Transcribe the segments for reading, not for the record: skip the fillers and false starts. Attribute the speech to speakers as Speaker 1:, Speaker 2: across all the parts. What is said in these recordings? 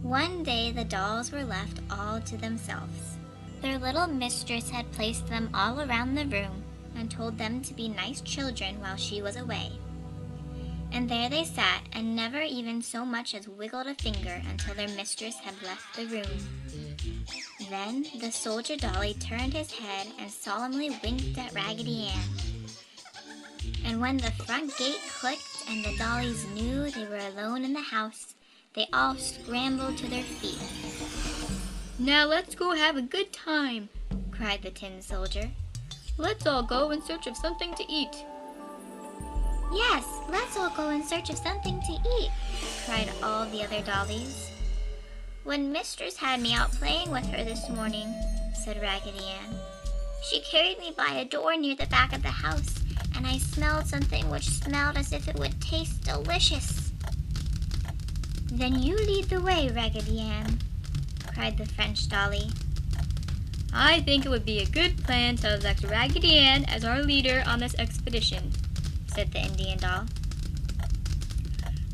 Speaker 1: One day the dolls were left all to themselves. Their little mistress had placed them all around the room and told them to be nice children while she was away. And there they sat and never even so much as wiggled a finger until their mistress had left the room. Then the soldier dolly turned his head and solemnly winked at Raggedy Ann. And when the front gate clicked and the dollies knew they were alone in the house, they all scrambled to their feet.
Speaker 2: "Now let's go have a good time," cried the tin soldier. "Let's all go in search of something to eat."
Speaker 1: "Yes, let's all go in search of something to eat," cried all the other dollies. "When Mistress had me out playing with her this morning," said Raggedy Ann, "she carried me by a door near the back of the house, and I smelled something which smelled as if it would taste delicious." "Then you lead the way, Raggedy Ann," cried the French dolly.
Speaker 2: "I think it would be a good plan to elect Raggedy Ann as our leader on this expedition," said the Indian doll.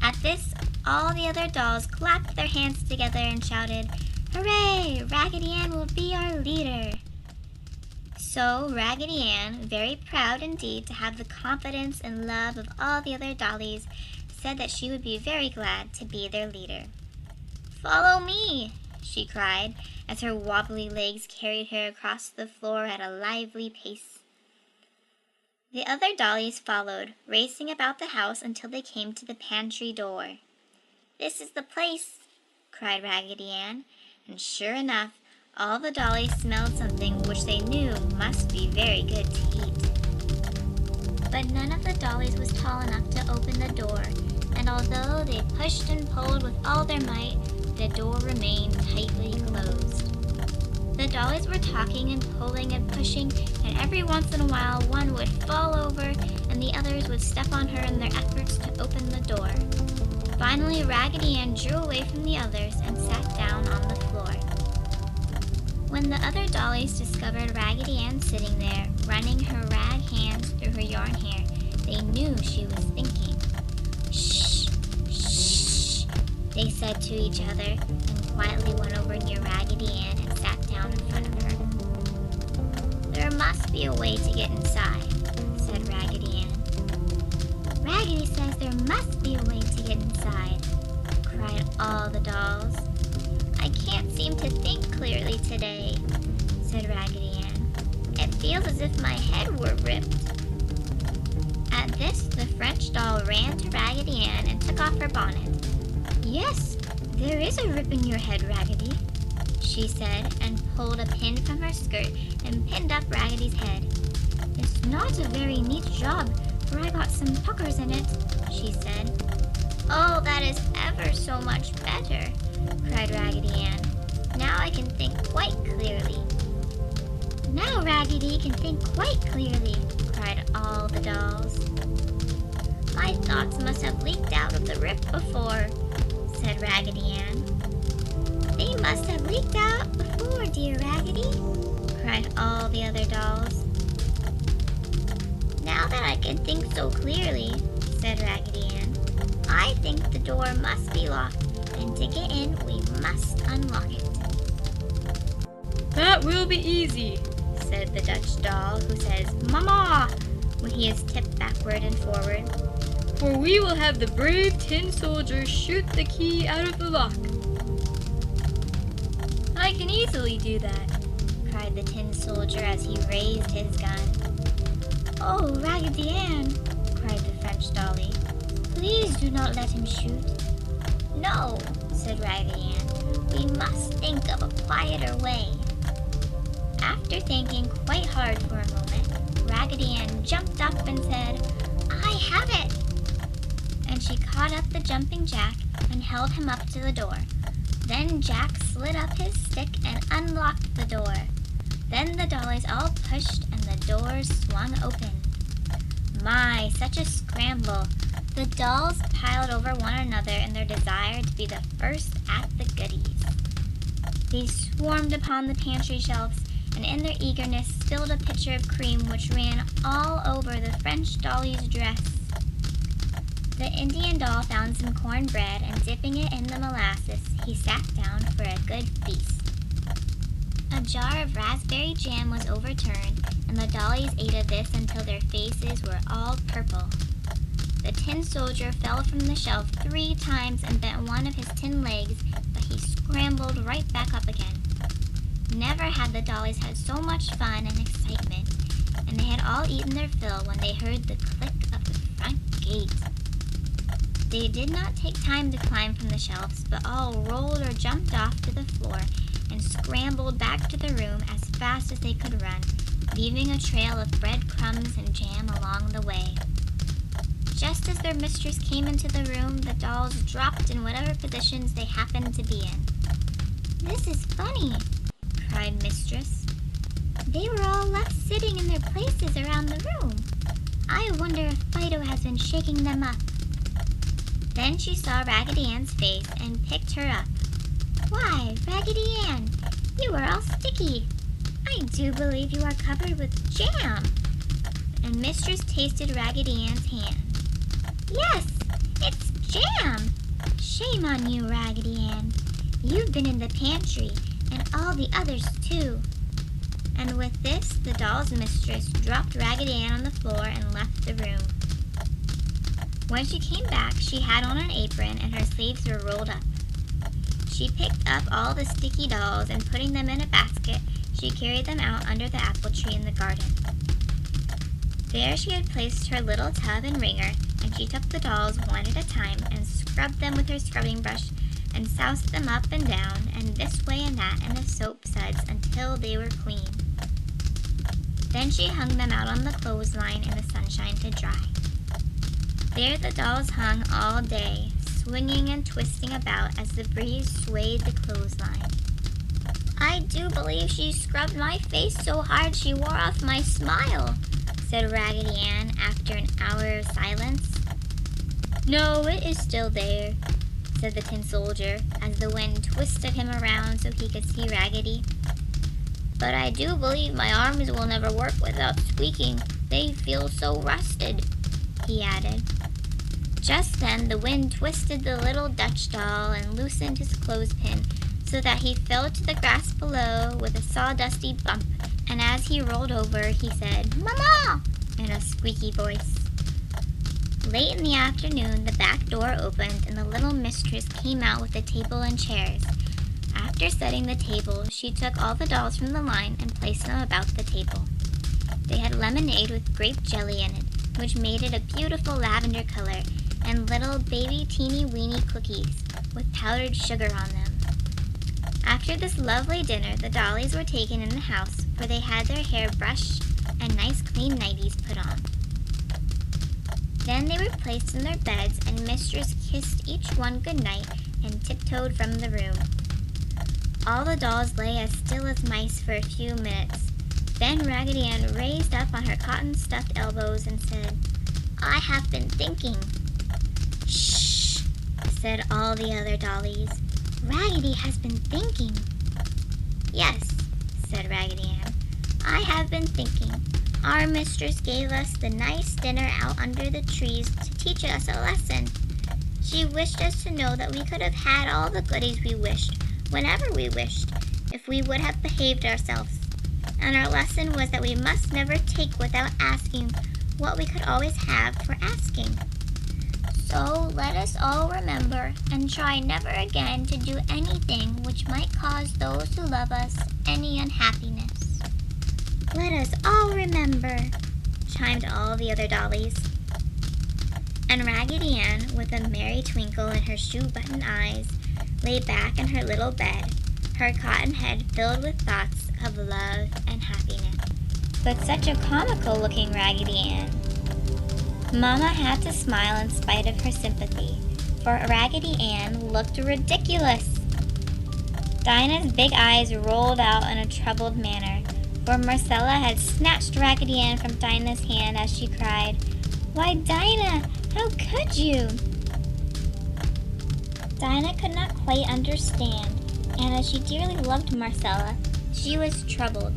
Speaker 1: At this, all the other dolls clapped their hands together and shouted, "Hooray! Raggedy Ann will be our leader!" So Raggedy Ann, very proud indeed to have the confidence and love of all the other dollies, said that she would be very glad to be their leader. "Follow me!" she cried, as her wobbly legs carried her across the floor at a lively pace. The other dollies followed, racing about the house until they came to the pantry door. "This is the place!" cried Raggedy Ann, and sure enough, all the dollies smelled something which they knew must be very good to eat. But none of the dollies was tall enough to open the door, and although they pushed and pulled with all their might, the door remained tightly closed. The dollies were talking and pulling and pushing, and every once in a while one would fall over and the others would step on her in their efforts to open the door. Finally, Raggedy Ann drew away from the others and sat down on the floor. When the other dollies discovered Raggedy Ann sitting there, running her rag hands through her yarn hair, they knew she was thinking. "Shh! Shh!" they said to each other, and quietly went over near Raggedy Ann and sat down in front of her. "There must be a way to get inside," said Raggedy Ann. "Raggedy says there must be a way to get inside," cried all the dolls. "I can't seem to think clearly today," said Raggedy Ann. "It feels as if my head were ripped." At this, the French doll ran to Raggedy Ann and took off her bonnet. "Yes, there is a rip in your head, Raggedy," she said, and pulled a pin from her skirt and pinned up Raggedy's head. "It's not a very neat job, for I got some puckers in it," she said. "Oh, that is ever so much better," cried Raggedy Ann. "Now I can think quite clearly." "Now Raggedy can think quite clearly," cried all the dolls. "My thoughts must have leaked out of the rip before," said Raggedy Ann. "They must have leaked out before, dear Raggedy," cried all the other dolls. "Now that I can think so clearly," said Raggedy Ann, "I think the door must be locked, and to get in, we must unlock it."
Speaker 2: "That will be easy," said the Dutch doll, who says "Mama" when he is tipped backward and forward. "For we will have the brave tin soldier shoot the key out of the lock." "I can easily do that," cried the tin soldier as he raised his gun. "Oh, Raggedy Ann," cried the French dolly, "please do not let him shoot."
Speaker 1: "No," said Raggedy Ann, "we must think of a quieter way." After thinking quite hard for a moment, Raggedy Ann jumped up and said, "I have it!" And she caught up the jumping Jack and held him up to the door. Then Jack slid up his stick and unlocked the door. Then the dollies all pushed and the doors swung open. My, such a scramble! The dolls piled over one another in their desire to be the first at the goodies. They swarmed upon the pantry shelves, and in their eagerness spilled a pitcher of cream which ran all over the French dolly's dress. The Indian doll found some cornbread, and dipping it in the molasses, he sat down for a good feast. A jar of raspberry jam was overturned, and the dollies ate of this until their faces were all purple. The tin soldier fell from the shelf 3 times and bent one of his tin legs, but he scrambled right back up again. Never had the dollies had so much fun and excitement, and they had all eaten their fill when they heard the click of the front gate. They did not take time to climb from the shelves, but all rolled or jumped off to the floor and scrambled back to the room as fast as they could run, leaving a trail of breadcrumbs and jam along the way. Just as their mistress came into the room, the dolls dropped in whatever positions they happened to be in. "This is funny," cried Mistress. "They were all left sitting in their places around the room. I wonder if Fido has been shaking them up." Then she saw Raggedy Ann's face and picked her up. "Why, Raggedy Ann, you are all sticky. I do believe you are covered with jam." And Mistress tasted Raggedy Ann's hand. "Yes, it's jam! Shame on you, Raggedy Ann. You've been in the pantry, and all the others too." And with this, the doll's mistress dropped Raggedy Ann on the floor and left the room. When she came back, she had on an apron and her sleeves were rolled up. She picked up all the sticky dolls and putting them in a basket, she carried them out under the apple tree in the garden. There she had placed her little tub and wringer, and she took the dolls one at a time and scrubbed them with her scrubbing brush and soused them up and down and this way and that in the soap suds until they were clean. Then she hung them out on the clothesline in the sunshine to dry. There the dolls hung all day, swinging and twisting about as the breeze swayed the clothesline. "I do believe she scrubbed my face so hard she wore off my smile," said Raggedy Ann after an hour of silence. "No, it is still there," said the tin soldier as the wind twisted him around so he could see Raggedy. "But I do believe my arms will never work without squeaking. They feel so rusted," he added. Just then the wind twisted the little Dutch doll and loosened his clothespin so that he fell to the grass below with a sawdusty bump, and as he rolled over he said, "Mama!" in a squeaky voice. Late in the afternoon, the back door opened and the little mistress came out with a table and chairs. After setting the table, she took all the dolls from the line and placed them about the table. They had lemonade with grape jelly in it, which made it a beautiful lavender color, and little baby teeny weeny cookies with powdered sugar on them. After this lovely dinner, the dollies were taken in the house, for they had their hair brushed and nice clean nighties put on. Then they were placed in their beds, and Mistress kissed each one good night and tiptoed from the room. All the dolls lay as still as mice for a few minutes. Then Raggedy Ann raised up on her cotton-stuffed elbows and said, "I have been thinking." "Shh!" said all the other dollies. "Raggedy has been thinking." "Yes," said Raggedy Ann, "I have been thinking. Our mistress gave us the nice dinner out under the trees to teach us a lesson. She wished us to know that we could have had all the goodies we wished, whenever we wished, if we would have behaved ourselves. And our lesson was that we must never take without asking what we could always have for asking. So let us all remember and try never again to do anything which might cause those who love us any unhappiness." "Let us all remember," chimed all the other dollies. And Raggedy Ann, with a merry twinkle in her shoe-button eyes, lay back in her little bed, her cotton head filled with thoughts of love and happiness. But such a comical-looking Raggedy Ann! Mama had to smile in spite of her sympathy, for Raggedy Ann looked ridiculous. Dinah's big eyes rolled out in a troubled manner, for Marcella had snatched Raggedy Ann from Dinah's hand as she cried, "Why, Dinah, how could you?" Dinah could not quite understand, and as she dearly loved Marcella, she was troubled.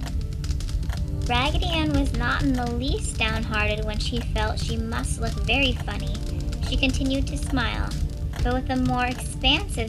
Speaker 1: Raggedy Ann was not in the least downhearted when she felt she must look very funny. She continued to smile, but with a more expansive